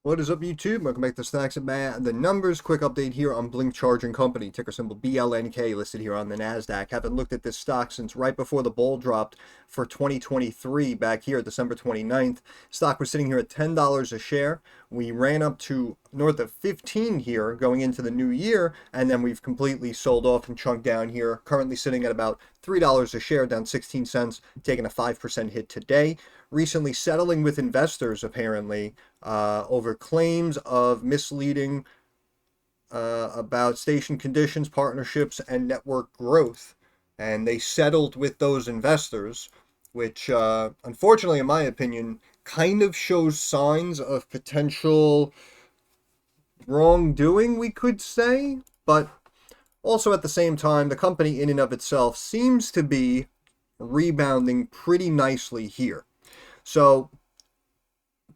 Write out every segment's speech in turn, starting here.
What is up, YouTube? Welcome back to Stacks and the Numbers. Quick update here on Blink Charging Company, ticker symbol BLNK, listed here on the NASDAQ. Haven't looked at this stock since right before the bull dropped for 2023 back here, December 29th. Stock was sitting here at $10 a share. We ran up to north of 15 here going into the new year, and then we've completely sold off and chunked down here. Currently sitting at about $3 a share, down 16 cents, taking a 5% hit today. Recently settling with investors, apparently, over claims of misleading about station conditions, partnerships, and network growth. And they settled with those investors, which, unfortunately, in my opinion, kind of shows signs of potential wrongdoing, we could say. But also at the same time, the company in and of itself seems to be rebounding pretty nicely here. So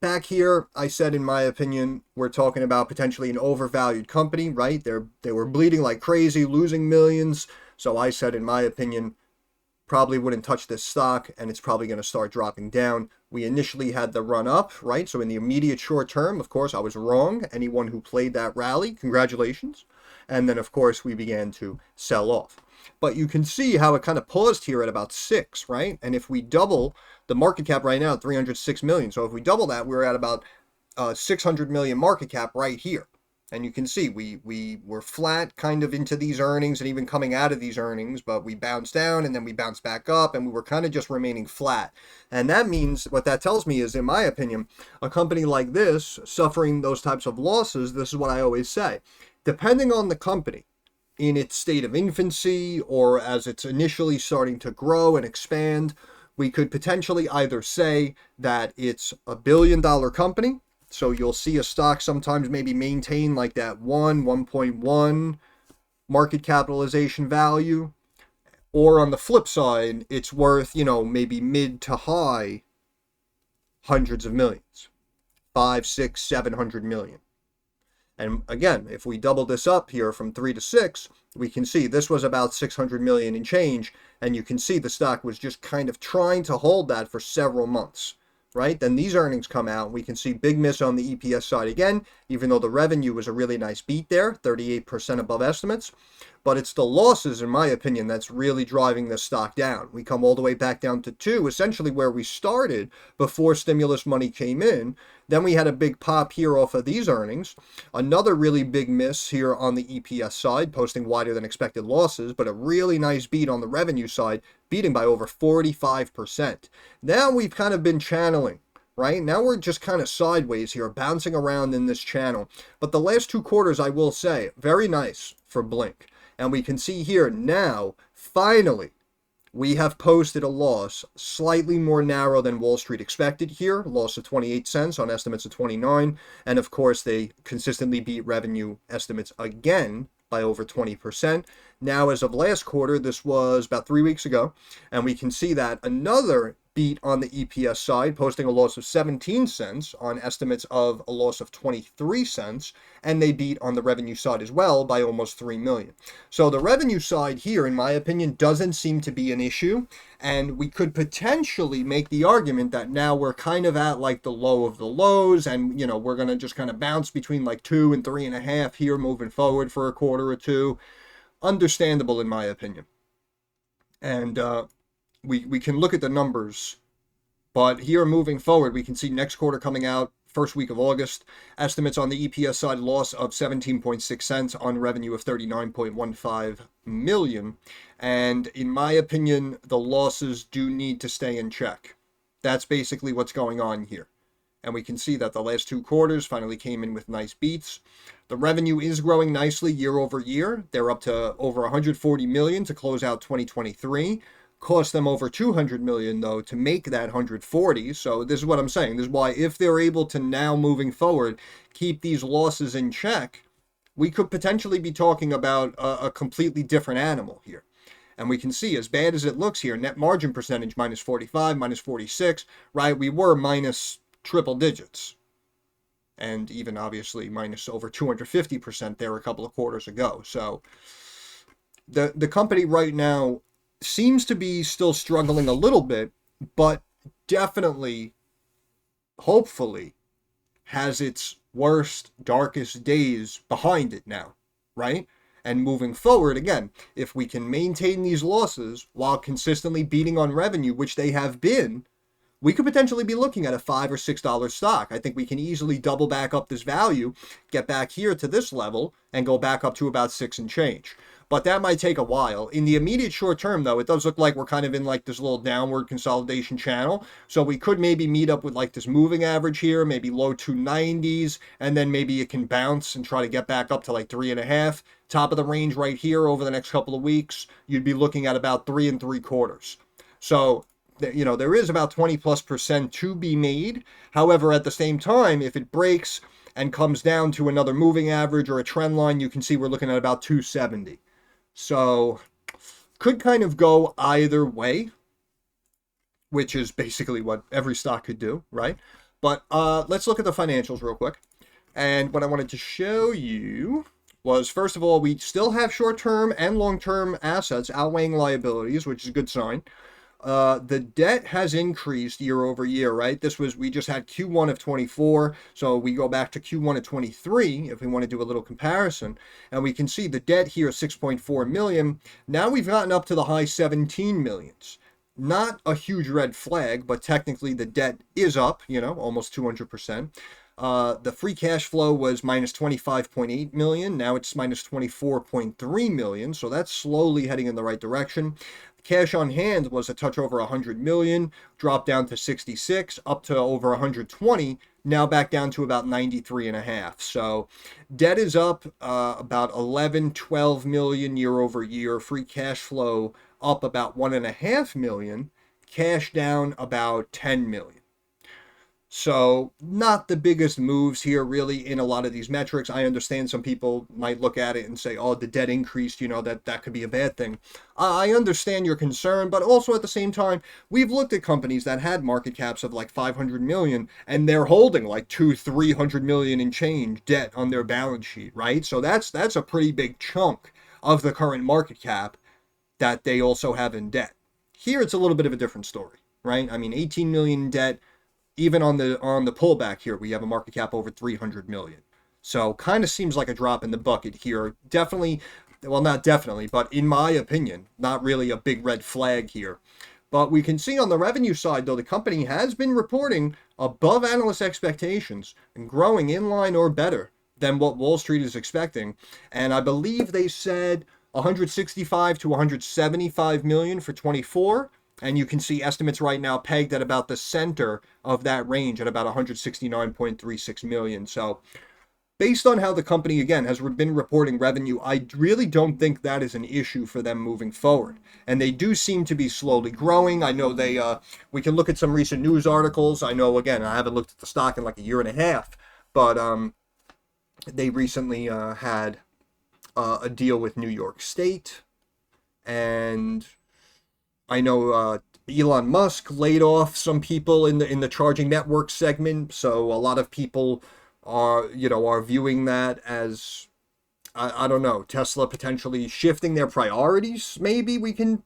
back here, I said, in my opinion, we're talking about potentially an overvalued company, right? They were bleeding like crazy, losing millions. So I said, in my opinion, probably wouldn't touch this stock, and it's probably going to start dropping down. We initially had the run up, right? So in the immediate short term, of course, I was wrong. Anyone who played that rally, congratulations. And then, of course, we began to sell off. But you can see how it kind of paused here at about 6, right? And if we double the market cap right now at 306 million. So if we double that, we're at about 600 million market cap right here. And you can see we were flat kind of into these earnings and even coming out of these earnings, but we bounced down and then we bounced back up and we were kind of just remaining flat. And that means, what that tells me is, in my opinion, a company like this suffering those types of losses, this is what I always say, depending on the company, in its state of infancy or as it's initially starting to grow and expand, we could potentially either say that it's a billion-dollar company. So you'll see a stock sometimes maybe maintain like that 1.1 market capitalization value. Or on the flip side, it's worth, maybe mid to high hundreds of millions. 5, 6, 700 million. And again, if we double this up here from 3 to 6, we can see this was about 600 million and change. And you can see the stock was just kind of trying to hold that for several months, right? Then these earnings come out. We can see big miss on the EPS side again, even though the revenue was a really nice beat there, 38% above estimates. But it's the losses, in my opinion, that's really driving the stock down. We come all the way back down to 2, essentially where we started before stimulus money came in. Then we had a big pop here off of these earnings. Another really big miss here on the EPS side, posting wider than expected losses, but a really nice beat on the revenue side, beating by over 45%. Now we've kind of been channeling, right? Now we're just kind of sideways here, bouncing around in this channel. But the last 2 quarters, I will say, very nice for Blink. And we can see here now, finally, we have posted a loss slightly more narrow than Wall Street expected here, loss of 28 cents on estimates of 29. And of course, they consistently beat revenue estimates again by over 20%. Now, as of last quarter, this was about 3 weeks ago, and we can see that another beat on the EPS side, posting a loss of 17 cents on estimates of a loss of 23 cents, and they beat on the revenue side as well by almost 3 million. So the revenue side here, in my opinion, doesn't seem to be an issue, and we could potentially make the argument that now we're kind of at like the low of the lows, and we're going to just kind of bounce between like 2 and 3.5 here moving forward for a quarter or two. Understandable, in my opinion. And we can look at the numbers, but here moving forward, we can see next quarter coming out, first week of August, estimates on the EPS side, loss of 17.6 cents on revenue of 39.15 million. And in my opinion, the losses do need to stay in check. That's basically what's going on here. And we can see that the last 2 quarters finally came in with nice beats. The revenue is growing nicely year over year. They're up to over 140 million to close out 2023. Cost them over 200 million, though, to make that 140. So this is what I'm saying. This is why, if they're able to now moving forward keep these losses in check, we could potentially be talking about a completely different animal here. And we can see, as bad as it looks here, net margin percentage minus 45, minus 46, right? We were minus triple digits. And even obviously minus over 250% there a couple of quarters ago. So the company right now seems to be still struggling a little bit, but definitely, hopefully, has its worst, darkest days behind it now, right? And moving forward, again, if we can maintain these losses while consistently beating on revenue, which they have been, we could potentially be looking at a $5 or $6 stock. I think we can easily double back up this value, get back here to this level, and go back up to about 6 and change. But that might take a while. In the immediate short term, though, it does look like we're kind of in like this little downward consolidation channel. So we could maybe meet up with like this moving average here, maybe low 290s, and then maybe it can bounce and try to get back up to like 3.5. Top of the range right here over the next couple of weeks, you'd be looking at about 3.75. So there is about 20+% to be made. However, at the same time, if it breaks and comes down to another moving average or a trend line, you can see we're looking at about 270. So could kind of go either way, which is basically what every stock could do, right? But let's look at the financials real quick. And what I wanted to show you was, first of all, we still have short-term and long-term assets outweighing liabilities, which is a good sign. The debt has increased year over year, right? We just had Q1 of 24, so we go back to Q1 of 23 if we want to do a little comparison, and we can see the debt here is 6.4 million. Now we've gotten up to the high 17 millions. Not a huge red flag, but technically the debt is up, almost 200%. The free cash flow was minus 25.8 million. Now it's minus 24.3 million. So that's slowly heading in the right direction. Cash on hand was a touch over 100 million, dropped down to 66, up to over 120, now back down to about 93.5. So debt is up about 11-12 million year over year. Free cash flow up about 1.5 million. Cash down about 10 million. So not the biggest moves here really in a lot of these metrics. I understand some people might look at it and say, oh, the debt increased, that could be a bad thing. I understand your concern, but also at the same time, we've looked at companies that had market caps of like 500 million and they're holding like 200-300 million in change debt on their balance sheet, right? So that's a pretty big chunk of the current market cap that they also have in debt. Here it's a little bit of a different story, right? I mean, 18 million in debt. Even on the pullback here, we have a market cap over 300 million. So kind of seems like a drop in the bucket here. Definitely, well, not definitely, but in my opinion, not really a big red flag here. But we can see on the revenue side, though, the company has been reporting above analyst expectations and growing in line or better than what Wall Street is expecting. And I believe they said 165 to 175 million for 24. And you can see estimates right now pegged at about the center of that range at about 169.36 million. So based on how the company, again, has been reporting revenue, I really don't think that is an issue for them moving forward. And they do seem to be slowly growing. I know we can look at some recent news articles. I know, again, I haven't looked at the stock in like a year and a half, but they recently had a deal with New York State, and I know Elon Musk laid off some people in the charging network segment, so a lot of people are viewing that as I don't know, Tesla potentially shifting their priorities. Maybe we can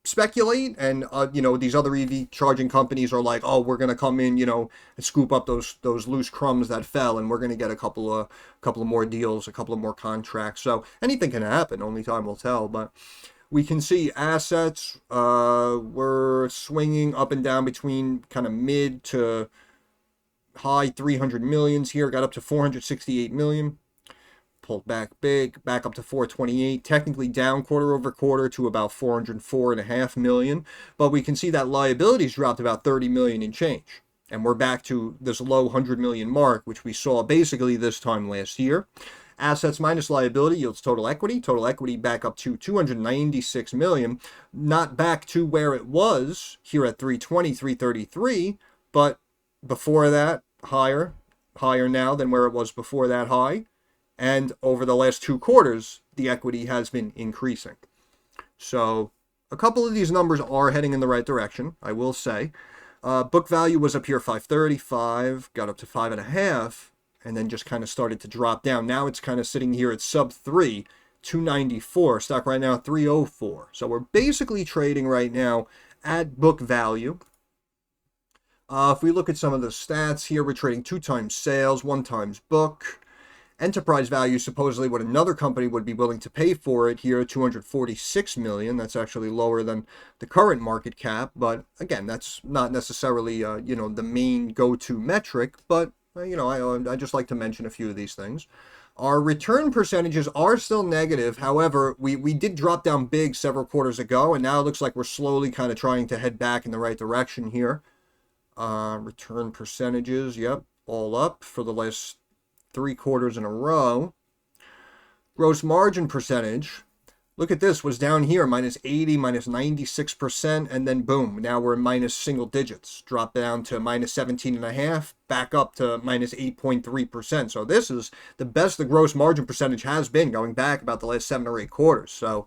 speculate, and these other EV charging companies are like, oh, we're gonna come in, and scoop up those loose crumbs that fell, and we're gonna get a couple of more deals, a couple of more contracts. So anything can happen. Only time will tell, but. We can see assets were swinging up and down between kind of mid to high 300 millions here. Got up to 468 million. Pulled back big, back up to 428. Technically down quarter over quarter to about 404.5 million. But we can see that liabilities dropped about 30 million in change. And we're back to this low 100 million mark, which we saw basically this time last year. Assets minus liability yields total equity. Total equity back up to 296 million. Not back to where it was here at 320, 333, but before that, higher now than where it was before that high. And over the last 2 quarters, the equity has been increasing. So a couple of these numbers are heading in the right direction, I will say. Book value was up here 535, got up to 5.5. And then just kind of started to drop down. Now it's kind of sitting here at sub 3, 294. Stock right now 304. So we're basically trading right now at book value. If we look at some of the stats here, we're trading 2 times sales, 1 times book. Enterprise value, supposedly what another company would be willing to pay for it here, 246 million. That's actually lower than the current market cap, but again, that's not necessarily the main go-to metric, but I just like to mention a few of these things. Our return percentages are still negative. However, we did drop down big several quarters ago, and now it looks like we're slowly kind of trying to head back in the right direction here. Return percentages, yep, all up for the last 3 quarters in a row. Gross margin percentage, look at this, was down here, minus 80, minus 96%, and then boom, now we're in minus single digits. Dropped down to minus 17.5, back up to minus 8.3%. So this is the best the gross margin percentage has been going back about the last 7 or 8 quarters. So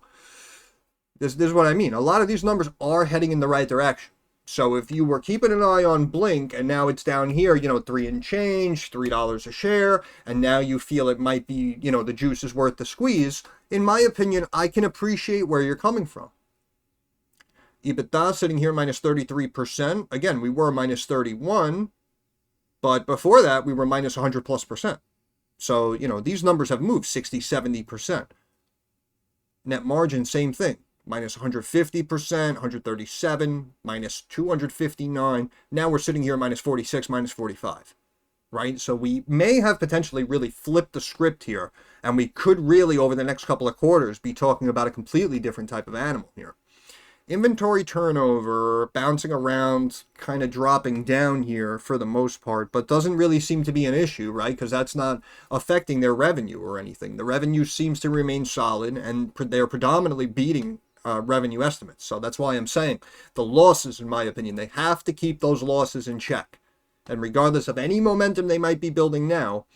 this is what I mean. A lot of these numbers are heading in the right direction. So if you were keeping an eye on BLNK and now it's down here, 3 and change, $3 a share, and now you feel it might be, the juice is worth the squeeze, in my opinion, I can appreciate where you're coming from. EBITDA sitting here minus 33%. Again, we were minus 31, but before that we were minus 100+%. So, these numbers have moved 60, 70%. Net margin, same thing. Minus 150%, 137, minus 259. Now we're sitting here minus 46, minus 45, right? So we may have potentially really flipped the script here, and we could really, over the next couple of quarters, be talking about a completely different type of animal here. Inventory turnover bouncing around, kind of dropping down here for the most part, but doesn't really seem to be an issue, right? Because that's not affecting their revenue or anything. The revenue seems to remain solid, and they're predominantly beating revenue estimates. So that's why I'm saying the losses, in my opinion, they have to keep those losses in check. And regardless of any momentum they might be building now,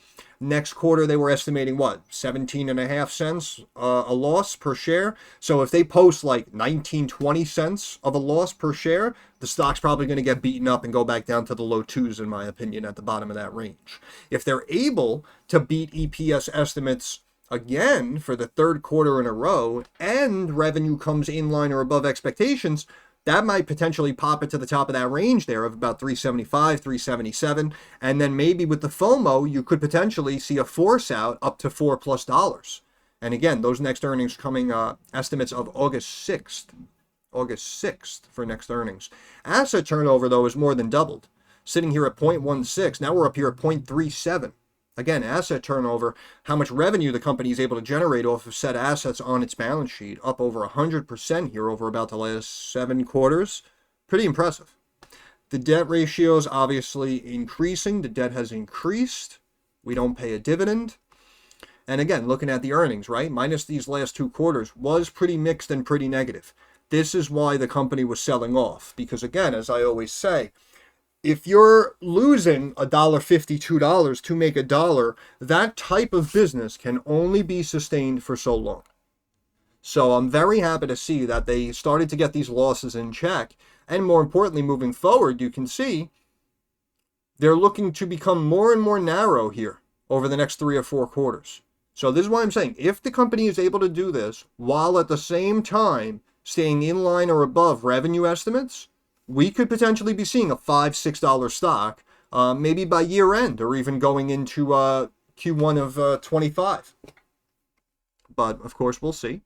next quarter they were estimating what, 17.5 cents a loss per share. So if they post like 19-20 cents of a loss per share, the stock's probably going to get beaten up and go back down to the low 2s, in my opinion, at the bottom of that range. If they're able to beat EPS estimates again for the 3rd quarter in a row, and revenue comes in line or above expectations, that might potentially pop it to the top of that range there of about 375, 377. And then maybe with the FOMO, you could potentially see a force out up to $4+. And again, those next earnings coming, estimates of August 6th. August 6th for next earnings. Asset turnover, though, is more than doubled. Sitting here at 0.16. Now we're up here at 0.37. Again, asset turnover, how much revenue the company is able to generate off of said assets on its balance sheet, up over 100% here over about the last 7 quarters. Pretty impressive. The debt ratio is obviously increasing. The debt has increased. We don't pay a dividend. And again, looking at the earnings, right? Minus these last 2 quarters was pretty mixed and pretty negative. This is why the company was selling off. Because again, as I always say, if you're losing $1.50, $2 to make $1, that type of business can only be sustained for so long. So I'm very happy to see that they started to get these losses in check. And more importantly, moving forward, you can see they're looking to become more and more narrow here over the next 3 or 4 quarters. So this is why I'm saying, if the company is able to do this while at the same time staying in line or above revenue estimates, we could potentially be seeing a $5, $6 stock, maybe by year end or even going into Q1 of 25. But of course, we'll see.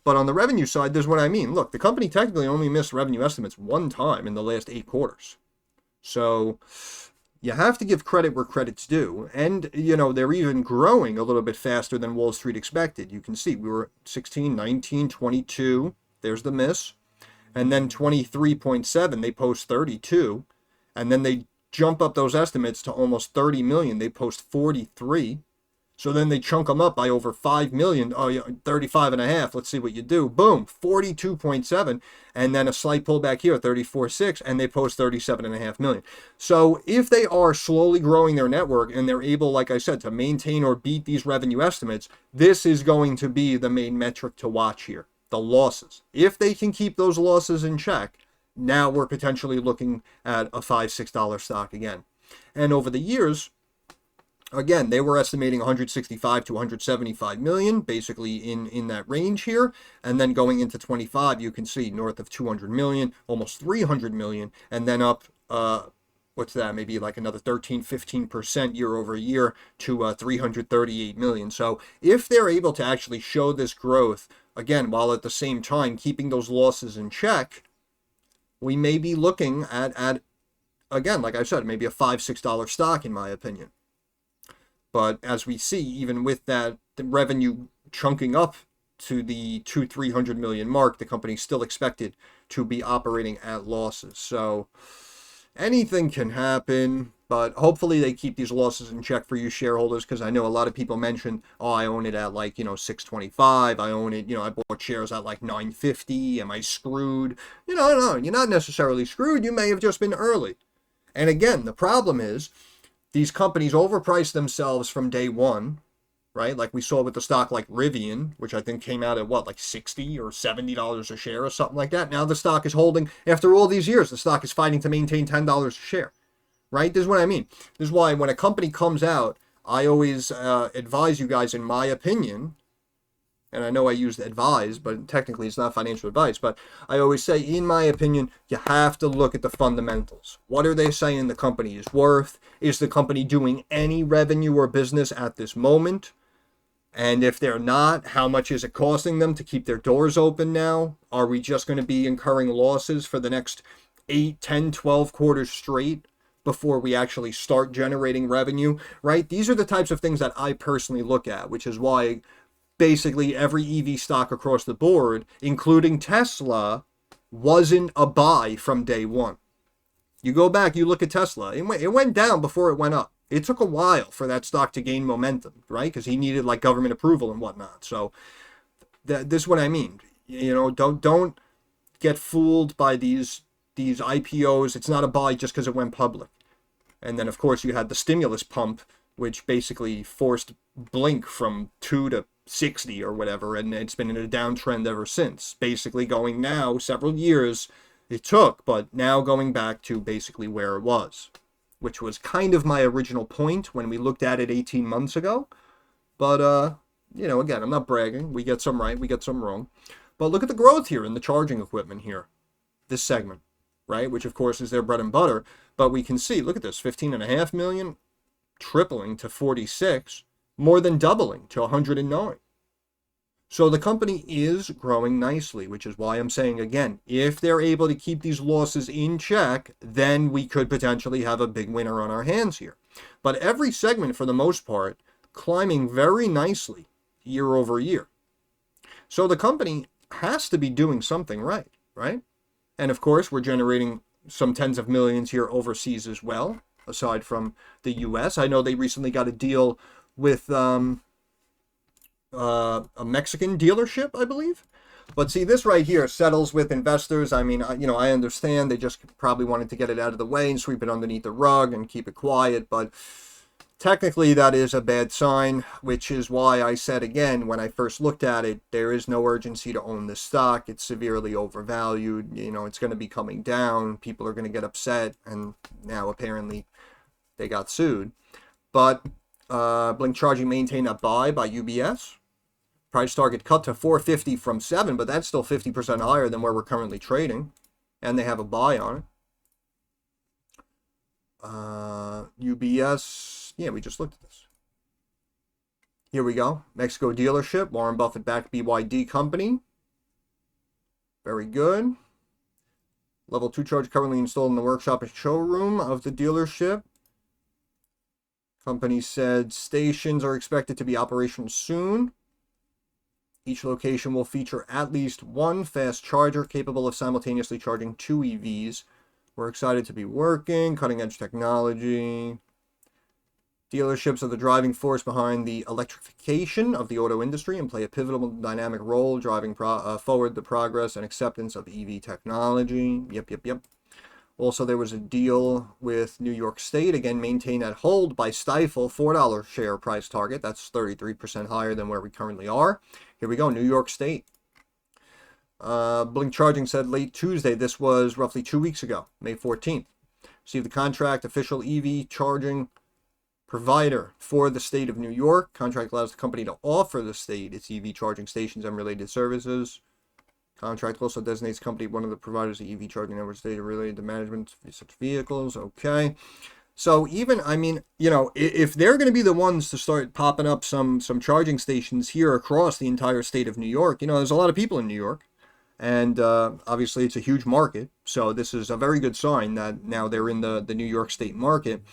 But on the revenue side, there's what I mean. Look, the company technically only missed revenue estimates 1 time in the last 8 quarters. So you have to give credit where credit's due. And, they're even growing a little bit faster than Wall Street expected. You can see we were 16, 19, 22. There's the miss. And then 23.7, they post 32. And then they jump up those estimates to almost 30 million. They post 43. So then they chunk them up by over 5 million. Oh, yeah, 35.5. Let's see what you do. Boom, 42.7. And then a slight pullback here, 34.6. And they post 37.5 million. So if they are slowly growing their network and they're able, like I said, to maintain or beat these revenue estimates, this is going to be the main metric to watch here. The losses. If they can keep those losses in check, now we're potentially looking at a $5, $6 stock again. And over the years, again, they were estimating 165 to 175 million, basically in that range here. And then going into 25, you can see north of 200 million, almost 300 million, and then up what's that, maybe like another 13-15% year over year to 338 million. So if they're able to actually show this growth again while at the same time keeping those losses in check, we may be looking at again, like I said, maybe a $5-6 stock in my opinion. But as we see, even with that, the revenue chunking up to the 200-300 million mark, the company's still expected to be operating at losses. So anything can happen, but hopefully they keep these losses in check for you shareholders, because I know a lot of people mention, oh, I own it at like, 625. I own it, I bought shares at like 950. Am I screwed? No, you're not necessarily screwed. You may have just been early. And again, the problem is these companies overprice themselves from day one, right? Like we saw with the stock like Rivian, which I think came out at what, like $60 or $70 a share or something like that. Now the stock is holding, after all these years, the stock is fighting to maintain $10 a share, right? This is what I mean. This is why when a company comes out, I always advise you guys, in my opinion, and I know I used advise, but technically it's not financial advice, but I always say, in my opinion, you have to look at the fundamentals. What are they saying the company is worth? Is the company doing any revenue or business at this moment? And if they're not, how much is it costing them to keep their doors open now? Are we just going to be incurring losses for the next 8, 10, 12 quarters straight before we actually start generating revenue, right? These are the types of things that I personally look at, which is why basically every EV stock across the board, including Tesla, wasn't a buy from day one. You go back, you look at Tesla, it went down before it went up. It took a while for that stock to gain momentum, right? Because he needed like government approval and whatnot. So this is what I mean. Don't get fooled by these IPOs. It's not a buy just because it went public. And then of course you had the stimulus pump, which basically forced BLNK from 2 to 60 or whatever, and it's been in a downtrend ever since. Basically going now, several years it took, but now going back to basically where it was, which was kind of my original point when we looked at it 18 months ago. But, again, I'm not bragging. We get some right, we get some wrong. But look at the growth here in the charging equipment here, this segment, right? Which, of course, is their bread and butter. But we can see, look at this, 15.5 million, tripling to 46, more than doubling to 109. So the company is growing nicely, which is why I'm saying, again, if they're able to keep these losses in check, then we could potentially have a big winner on our hands here. But every segment, for the most part, climbing very nicely year over year. So the company has to be doing something right? And of course, we're generating some tens of millions here overseas as well, aside from the US. I know they recently got a deal with a Mexican dealership, I believe. But see, this right here settles with investors. I mean, I understand they just probably wanted to get it out of the way and sweep it underneath the rug and keep it quiet. But technically, that is a bad sign, which is why I said again, when I first looked at it, there is no urgency to own this stock. It's severely overvalued. It's going to be coming down. People are going to get upset. And now apparently they got sued. But BLNK Charging maintained a buy by UBS. Price target cut to 450 from 7, but that's still 50% higher than where we're currently trading. And they have a buy on it. UBS, yeah, we just looked at this. Here we go. Mexico dealership, Warren Buffett backed BYD company. Very good. Level 2 charge currently installed in the workshop and showroom of the dealership. Company said stations are expected to be operational soon. Each location will feature at least one fast charger capable of simultaneously charging 2 EVs. We're excited to be working, cutting-edge technology. Dealerships are the driving force behind the electrification of the auto industry and play a pivotal dynamic role driving forward the progress and acceptance of EV technology. Yep. Also, there was a deal with New York State, again, maintained at hold by Stifel, $4 share price target. That's 33% higher than where we currently are. Here we go, New York State. BLNK Charging said late Tuesday, this was roughly 2 weeks ago, May 14th. Received the contract, official EV charging provider for the state of New York. Contract allows the company to offer the state its EV charging stations and related services. Contract also designates company one of the providers of EV charging networks data related to management of such vehicles. Okay. So even, I mean, you know, if they're going to be the ones to start popping up some charging stations here across the entire state of New York, you know, there's a lot of people in New York, and obviously it's a huge market. So this is a very good sign that now they're in the New York State market.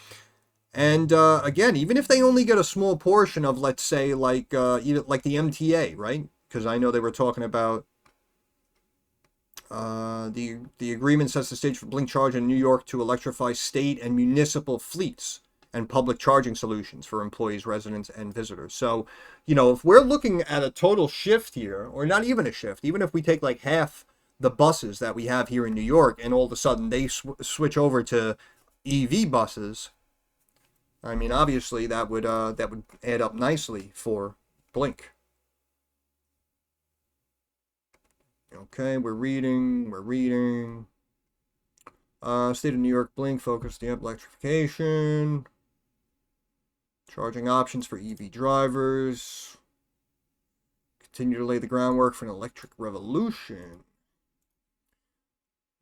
And again, even if they only get a small portion of, let's say, like like the MTA, right? Because I know they were talking about the agreement sets the stage for Blink Charge in New York to electrify state and municipal fleets and public charging solutions for employees, residents, and visitors. So, you know, if we're looking at a total shift here, or not even a shift, even if we take like half the buses that we have here in New York, and all of a sudden they switch over to EV buses, I mean, obviously that would add up nicely for Blink. Okay, we're reading. State of New York Blink focused on electrification. Charging options for EV drivers. Continue to lay the groundwork for an electric revolution.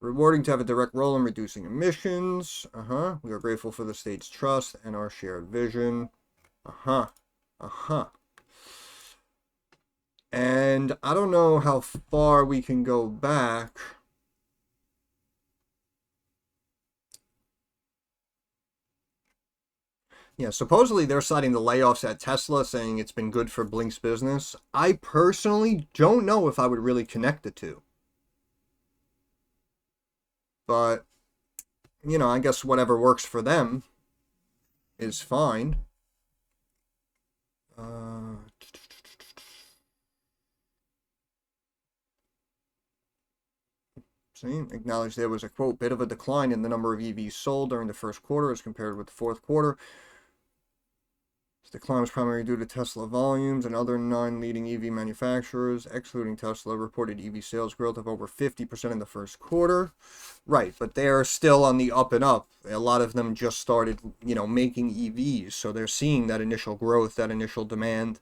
Rewarding to have a direct role in reducing emissions. We are grateful for the state's trust and our shared vision. And I don't know how far we can go back. Yeah, supposedly they're citing the layoffs at Tesla, saying it's been good for Blink's business. I personally don't know if I would really connect the two. But, you know, I guess whatever works for them is fine. See, acknowledged there was a, quote, bit of a decline in the number of EVs sold during the first quarter as compared with the fourth quarter. This decline was primarily due to Tesla volumes, and other non-leading EV manufacturers, excluding Tesla, reported EV sales growth of over 50% in the first quarter. Right, but they're still on the up and up. A lot of them just started, you know, making EVs, so they're seeing that initial growth, that initial demand.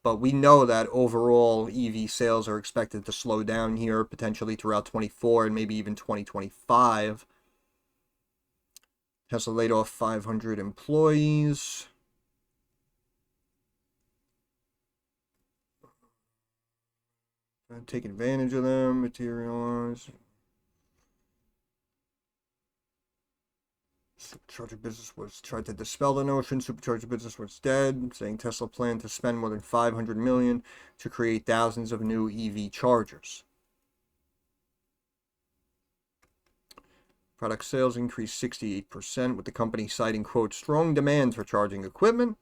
But we know that overall EV sales are expected to slow down here, potentially throughout 24 and maybe even 2025. Tesla laid off 500 employees. Take advantage of them, materialize. Supercharger business was tried to dispel the notion supercharger business was dead, saying Tesla planned to spend more than $500 million to create thousands of new EV chargers. Product sales increased 68%, with the company citing, quote, strong demand for charging equipment.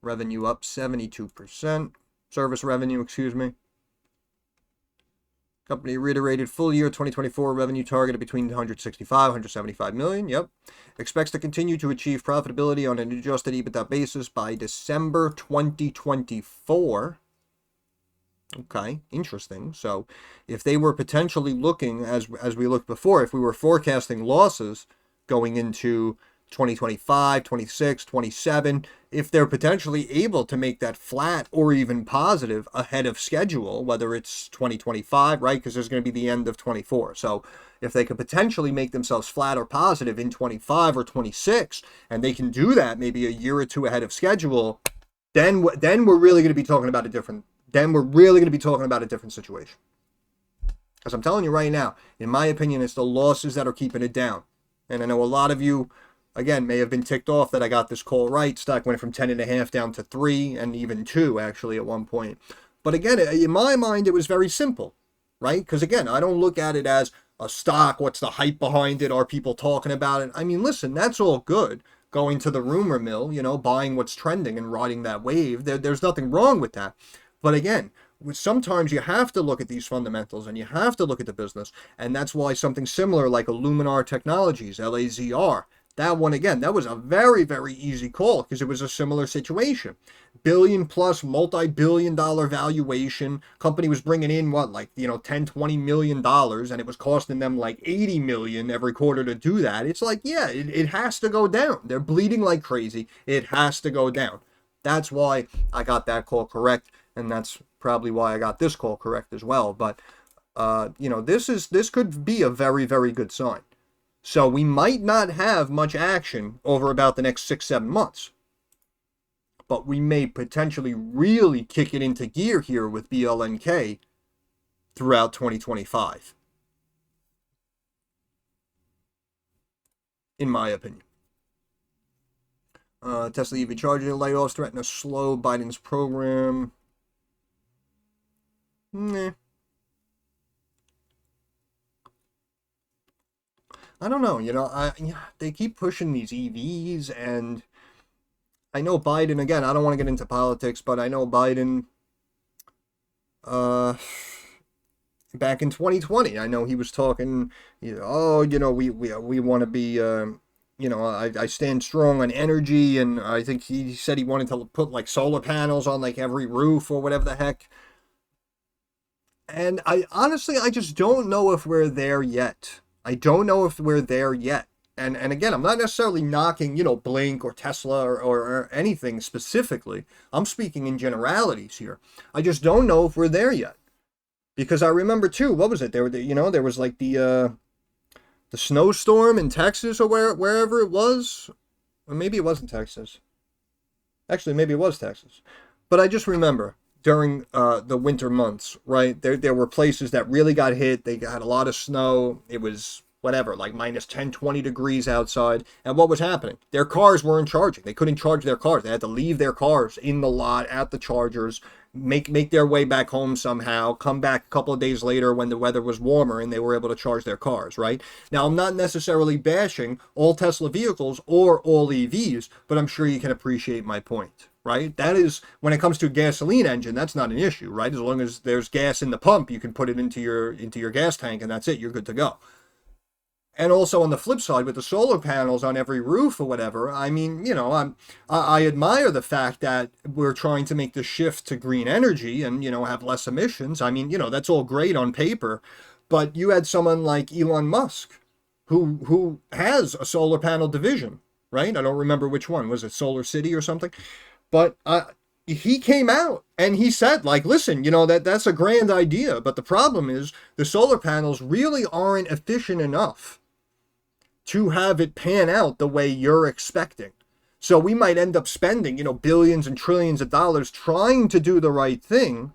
Revenue up 72%. Service revenue, excuse me. Company reiterated full year 2024 revenue target of between 165 and 175 million. Yep. Expects to continue to achieve profitability on an adjusted EBITDA basis by December 2024. Okay, interesting. So if they were potentially looking, as we looked before, if we were forecasting losses going into 2025, 26, 27, if they're potentially able to make that flat or even positive ahead of schedule, whether it's 2025, right? Because there's going to be the end of 24. So if they could potentially make themselves flat or positive in 25 or 26, and they can do that maybe a year or two ahead of schedule, then we're really going to be talking about a different situation. Because I'm telling you right now, in my opinion, it's the losses that are keeping it down. And I know a lot of you, again, may have been ticked off that I got this call right. Stock went from 10.5 down to 3 and even 2 actually at one point. But again, in my mind, it was very simple, right? Because again, I don't look at it as a stock. What's the hype behind it? Are people talking about it? I mean, listen, that's all good. Going to the rumor mill, you know, buying what's trending and riding that wave. There's nothing wrong with that. But again, sometimes you have to look at these fundamentals and you have to look at the business. And that's why something similar like Luminar Technologies, LAZR, that one, again, that was a very, very easy call because it was a similar situation. Billion plus, multi-billion dollar valuation. Company was bringing in what, like, you know, 10, 20 million dollars, and it was costing them like 80 million every quarter to do that. It's like, yeah, it has to go down. They're bleeding like crazy. It has to go down. That's why I got that call correct. And that's probably why I got this call correct as well. But This could be a very, very good sign. So we might not have much action over about the next 6, 7 months, but we may potentially really kick it into gear here with BLNK throughout 2025, in my opinion. Tesla EV charging layoffs threaten to slow Biden's program. Nah. I don't know. They keep pushing these EVs, and I know Biden, again, I don't want to get into politics, but I know Biden, back in 2020, I know he was talking, we want to be, I stand strong on energy, and I think he said he wanted to put like solar panels on like every roof or whatever the heck. And I just don't know if we're there yet. I don't know if we're there yet. And again, I'm not necessarily knocking, Blink or Tesla or anything specifically. I'm speaking in generalities here. I just don't know if we're there yet. Because I remember too, what was it? There was like the snowstorm in Texas or wherever it was. Or maybe it wasn't Texas. Actually, maybe it was Texas. But I just remember during the winter months, right? There were places that really got hit. They had a lot of snow. It was whatever, like minus 10, 20 degrees outside. And what was happening? Their cars weren't charging. They couldn't charge their cars. They had to leave their cars in the lot at the chargers, make their way back home somehow, come back a couple of days later when the weather was warmer and they were able to charge their cars, right? Now, I'm not necessarily bashing all Tesla vehicles or all EVs, but I'm sure you can appreciate my point, right? That is, when it comes to a gasoline engine, that's not an issue, right? As long as there's gas in the pump, you can put it into your gas tank and that's it, you're good to go. And also on the flip side, with the solar panels on every roof or whatever, I mean, I admire the fact that we're trying to make the shift to green energy and, have less emissions. I mean, that's all great on paper, but you had someone like Elon Musk who has a solar panel division, right? I don't remember which one. Was it Solar City or something? But he came out and he said, like, listen, that's a grand idea, but the problem is the solar panels really aren't efficient enough to have it pan out the way you're expecting. So we might end up spending, billions and trillions of dollars trying to do the right thing,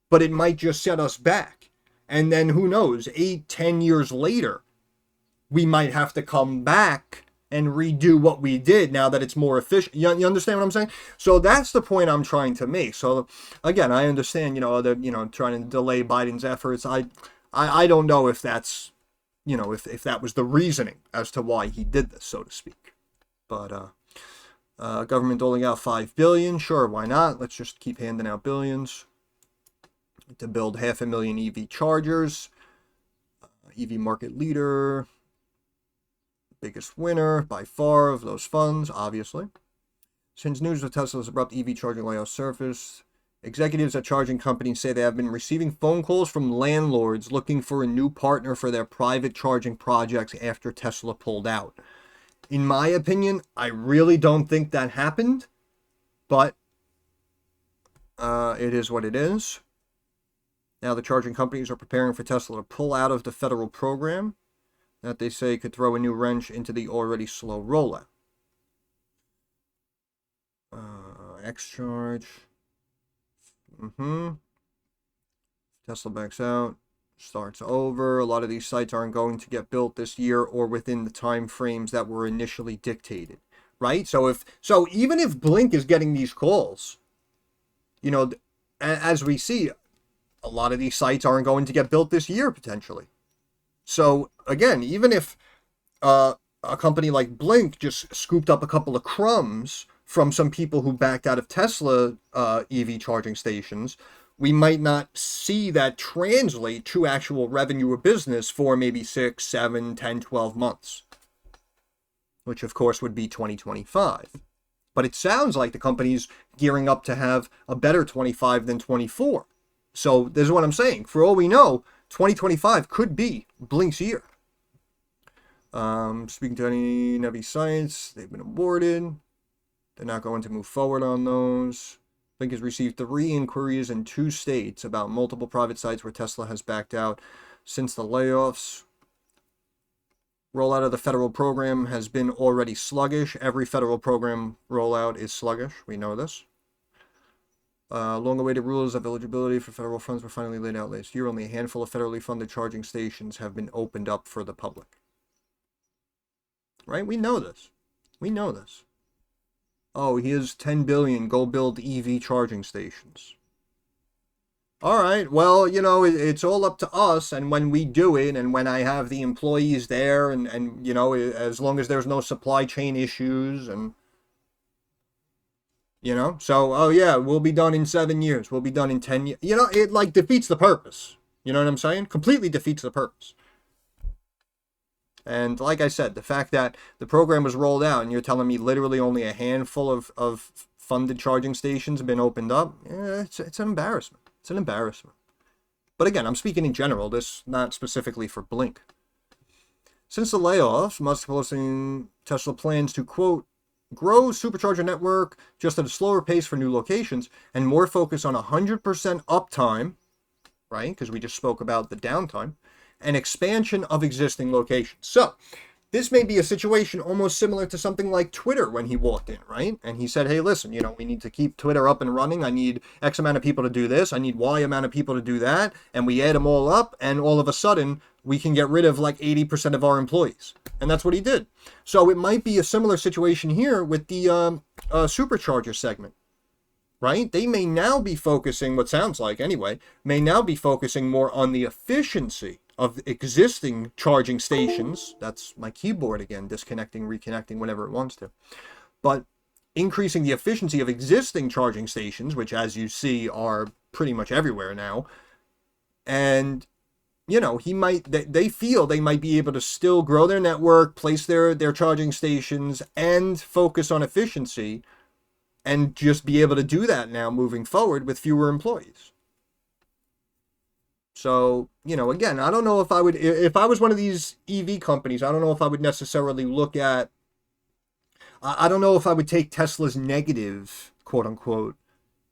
but it might just set us back. And then who knows, 8, 10 years later, we might have to come back and redo what we did now that it's more efficient. You understand what I'm saying? So that's the point I'm trying to make. So again, I understand, trying to delay Biden's efforts. I don't know if that's, if that was the reasoning as to why he did this, so to speak. But government doling out $5 billion, sure, why not? Let's just keep handing out billions to build 500,000 EV chargers. EV market leader, biggest winner by far of those funds, obviously. Since news of Tesla's abrupt EV charging layoff surfaced, executives at charging companies say they have been receiving phone calls from landlords looking for a new partner for their private charging projects after Tesla pulled out. In my opinion, I really don't think that happened, but it is what it is. Now the charging companies are preparing for Tesla to pull out of the federal program that they say could throw a new wrench into the already slow rollout. X-Charge. Tesla backs out. Starts over. A lot of these sites aren't going to get built this year or within the time frames that were initially dictated, right? So even if Blink is getting these calls, as we see, a lot of these sites aren't going to get built this year potentially. So again, even if a company like Blink just scooped up a couple of crumbs from some people who backed out of Tesla EV charging stations, we might not see that translate to actual revenue or business for maybe 6, 7, 10, 12 months, which of course would be 2025. But it sounds like the company's gearing up to have a better 25 than 24. So this is what I'm saying. For all we know, 2025 could be Blink's year. Speaking to any Navy sites, they've been awarded. They're not going to move forward on those. BLNK has received 3 inquiries in 2 states about multiple private sites where Tesla has backed out since the layoffs. Rollout of the federal program has been already sluggish. Every federal program rollout is sluggish. We know this. Long-awaited rules of eligibility for federal funds were finally laid out last year. Only a handful of federally funded charging stations have been opened up for the public. Right? We know this. We know this. Oh, here's $10 billion. Go build EV charging stations. All right. Well, you know, it's all up to us. And when we do it, and when I have the employees there, and you know, as long as there's no supply chain issues, and you know, so oh yeah, we'll be done in 7 years. We'll be done in 10 years. You know, it like defeats the purpose. You know what I'm saying? Completely defeats the purpose. And like I said, the fact that the program was rolled out and you're telling me literally only a handful of funded charging stations have been opened up, it's an embarrassment. It's an embarrassment. But again, I'm speaking in general, this not specifically for BLNK. Since the layoffs, Musk posting Tesla plans to, quote, grow supercharger network just at a slower pace for new locations and more focus on 100% uptime, right? Because we just spoke about the downtime. And expansion of existing locations. So, this may be a situation almost similar to something like Twitter when he walked in, right? And he said, hey, listen, you know, we need to keep Twitter up and running. I need X amount of people to do this. I need Y amount of people to do that. And we add them all up, and all of a sudden, we can get rid of like 80% of our employees. And that's what he did. So, it might be a similar situation here with the supercharger segment. Right? They may now be focusing, what sounds like anyway, may now be focusing more on the efficiency of existing charging stations. That's my keyboard again, disconnecting, reconnecting, whenever it wants to. But increasing the efficiency of existing charging stations, which as you see are pretty much everywhere now. And, you know, they feel they might be able to still grow their network, place their charging stations, and focus on efficiency, and just be able to do that now moving forward with fewer employees. So, you know, again, I don't know if I would, if I was one of these EV companies, I don't know if I would necessarily look at, I don't know if I would take Tesla's negative, quote unquote,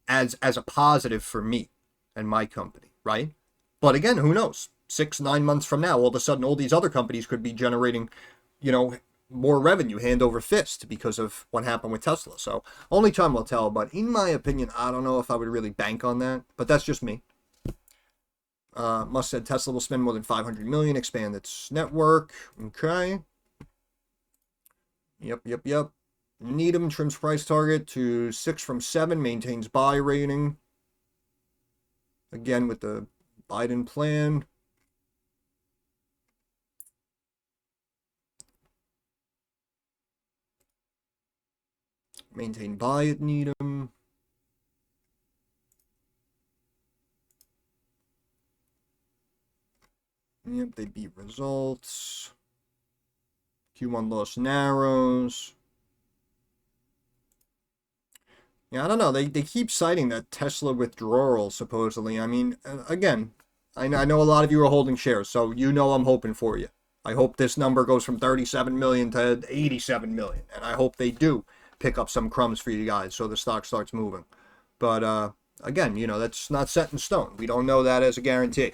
as a positive for me and my company, right? But again, who knows? 6-9 months from now, all of a sudden, all these other companies could be generating, you know, more revenue hand over fist because of what happened with Tesla. So only time will tell. But in my opinion, I don't know if I would really bank on that. But that's just me. Musk said Tesla will spend more than $500 million, expand its network. Okay. Yep. Needham trims price target to 6 from 7, maintains buy rating. Again with the Biden plan. Maintain buy at Needham. Yep, they beat results. Q1 loss narrows. Yeah, I don't know. They keep citing that Tesla withdrawal, supposedly. I mean, again, I know a lot of you are holding shares, so you know I'm hoping for you. I hope this number goes from 37 million to 87 million, and I hope they do pick up some crumbs for you guys so the stock starts moving. But, again, you know, that's not set in stone. We don't know that as a guarantee.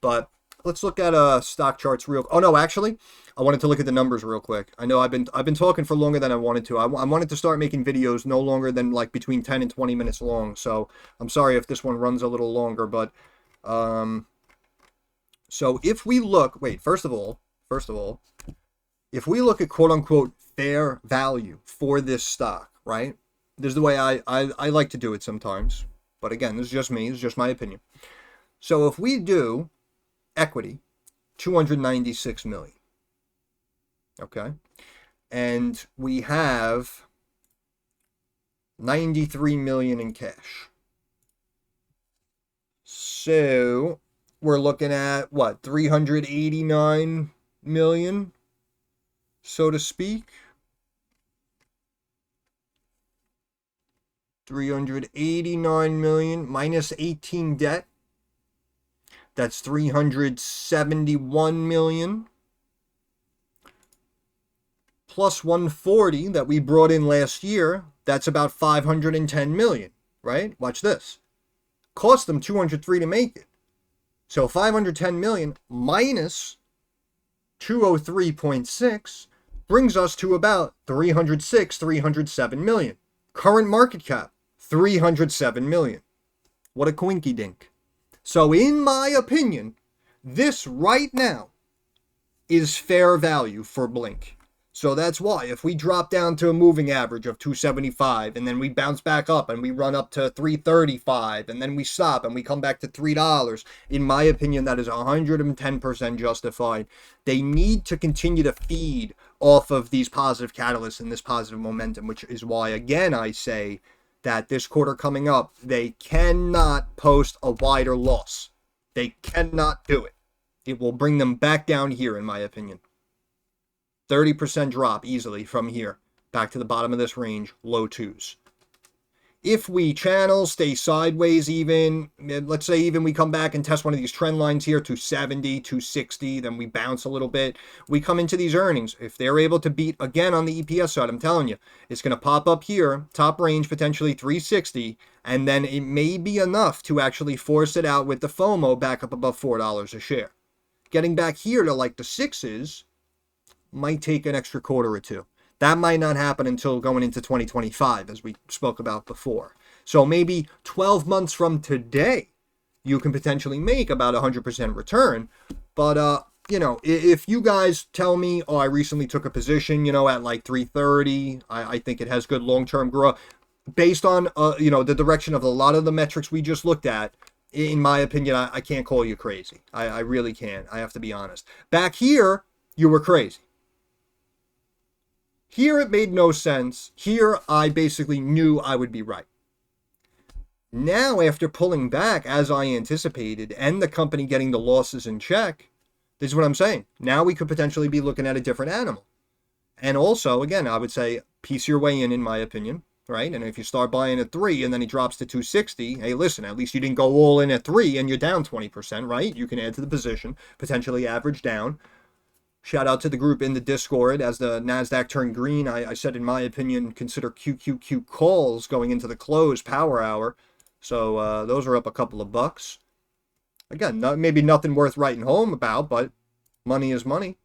But let's look at stock charts real. Oh no, actually, I wanted to look at the numbers real quick. I know I've been talking for longer than I wanted to. I wanted to start making videos no longer than like between 10 and 20 minutes long. So I'm sorry if this one runs a little longer, but so if we look, first of all, if we look at quote unquote fair value for this stock, right? This is the way I like to do it sometimes. But again, this is just me. This is just my opinion. So if we do equity, 296 million. Okay. And we have 93 million in cash. So we're looking at what, 389 million, so to speak. 389 million minus 18 debt. That's 371 million. Plus 140 that we brought in last year. That's about 510 million, right? Watch this. Cost them 203 to make it. So 510 million minus 203.6 brings us to about 307 million. Current market cap, 307 million. What a coinky dink. So in my opinion, this right now is fair value for Blink. So that's why if we drop down to a moving average of 275 and then we bounce back up and we run up to 335 and then we stop and we come back to $3, in my opinion, that is 110% justified. They need to continue to feed off of these positive catalysts and this positive momentum, which is why, again, I say that this quarter coming up, they cannot post a wider loss. They cannot do it. It will bring them back down here, in my opinion. 30% drop easily from here back to the bottom of this range, low twos. If we channel, stay sideways even, let's say even we come back and test one of these trend lines here, 270, 260, then we bounce a little bit. We come into these earnings. If they're able to beat again on the EPS side, I'm telling you, it's going to pop up here, top range potentially 360, and then it may be enough to actually force it out with the FOMO back up above $4 a share. Getting back here to like the sixes might take an extra quarter or two. That might not happen until going into 2025, as we spoke about before. So maybe 12 months from today, you can potentially make about 100% return. But, if you guys tell me, oh, I recently took a position, at like 330, I think it has good long-term growth. Based on, the direction of a lot of the metrics we just looked at, in my opinion, I can't call you crazy. I really can't. I have to be honest. Back here, you were crazy. Here it made no sense. Here I basically knew I would be right. Now, after pulling back as I anticipated and the company getting the losses in check, this is what I'm saying. Now we could potentially be looking at a different animal. And also, again, I would say piece your way in my opinion, right? And if you start buying at 3 and then it drops to 260, hey, listen, at least you didn't go all in at 3 and you're down 20%, right? You can add to the position, potentially average down. Shout out to the group in the Discord. As the NASDAQ turned green, I said, in my opinion, consider QQQ calls going into the close power hour. So those are up a couple of bucks. Again, maybe nothing worth writing home about, but money is money.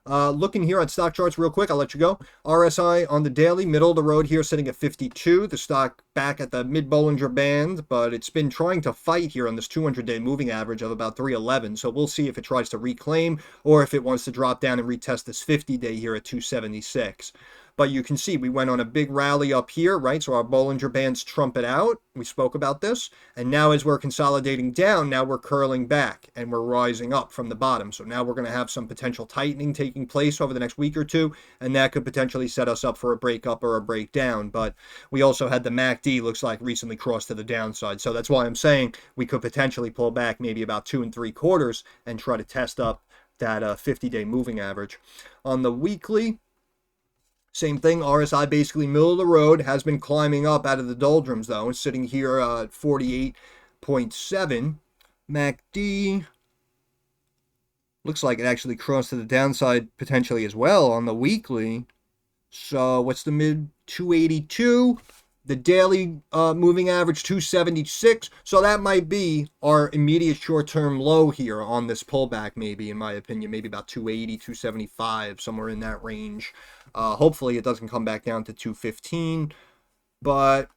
Looking here at stock charts real quick, I'll let you go. RSI on the daily, middle of the road here, sitting at 52. The stock back at the mid-Bollinger Band, but it's been trying to fight here on this 200-day moving average of about 311. So we'll see if it tries to reclaim or if it wants to drop down and retest this 50-day here at 276. But you can see we went on a big rally up here, right? So our Bollinger Bands trump it out. We spoke about this. And now as we're consolidating down, now we're curling back and we're rising up from the bottom. So now we're going to have some potential tightening taking place over the next week or two. And that could potentially set us up for a break up or a break down. But we also had the MACD, looks like, recently crossed to the downside. So that's why I'm saying we could potentially pull back maybe about 2 3/4 and try to test up that 50-day moving average. On the weekly, same thing, RSI basically middle of the road, has been climbing up out of the doldrums though. It's sitting here at 48.7. MACD looks like it actually crossed to the downside potentially as well on the weekly. So what's the mid? 282. The daily moving average 276. So that might be our immediate short-term low here on this pullback, maybe, in my opinion. Maybe about 280, 275, somewhere in that range. Hopefully it doesn't come back down to 215. But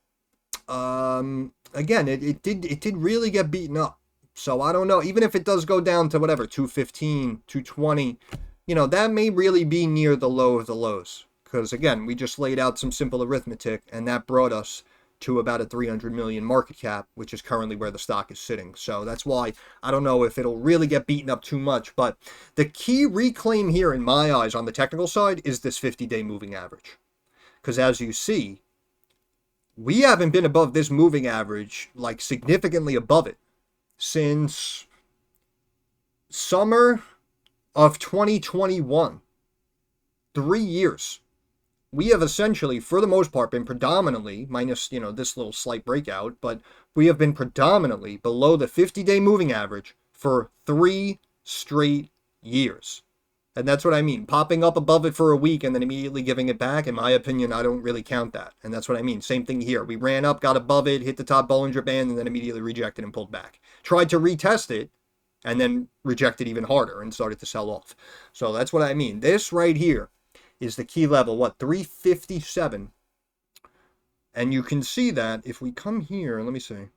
again, it did really get beaten up. So I don't know. Even if it does go down to whatever, 215, 220, that may really be near the low of the lows. Because, again, we just laid out some simple arithmetic, and that brought us to about a 300 million market cap, which is currently where the stock is sitting. So that's why I don't know if it'll really get beaten up too much. But the key reclaim here, in my eyes, on the technical side, is this 50-day moving average. Because as you see, we haven't been above this moving average, like significantly above it, since summer of 2021. 3 years. We have essentially, for the most part, been predominantly, minus, this little slight breakout, but we have been predominantly below the 50-day moving average for 3 straight years. And that's what I mean. Popping up above it for a week and then immediately giving it back, in my opinion, I don't really count that. And that's what I mean. Same thing here. We ran up, got above it, hit the top Bollinger Band, and then immediately rejected and pulled back. Tried to retest it, and then rejected even harder and started to sell off. So that's what I mean. This right here is the key level, what, 357. And you can see that if we come here, let me see.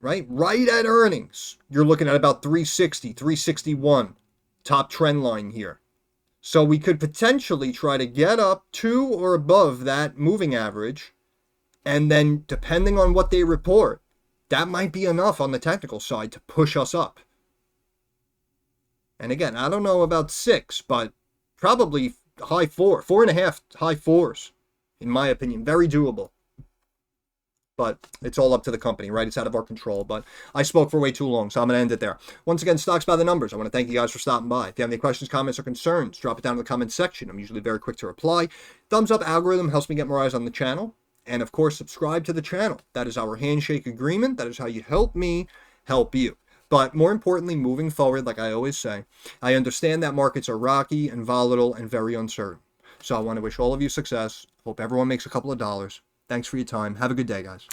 Right at earnings, you're looking at about 360, 361, top trend line here. So we could potentially try to get up to or above that moving average, and then depending on what they report, that might be enough on the technical side to push us up. And again, I don't know about 6, but probably high 4, 4.5, high 4s, in my opinion. Very doable. But it's all up to the company, right? It's out of our control. But I spoke for way too long, so I'm going to end it there. Once again, Stocks by the Numbers. I want to thank you guys for stopping by. If you have any questions, comments, or concerns, drop it down in the comments section. I'm usually very quick to reply. Thumbs up algorithm helps me get more eyes on the channel. And of course, subscribe to the channel. That is our handshake agreement. That is how you help me help you. But more importantly, moving forward, like I always say, I understand that markets are rocky and volatile and very uncertain. So I want to wish all of you success. Hope everyone makes a couple of dollars. Thanks for your time. Have a good day, guys.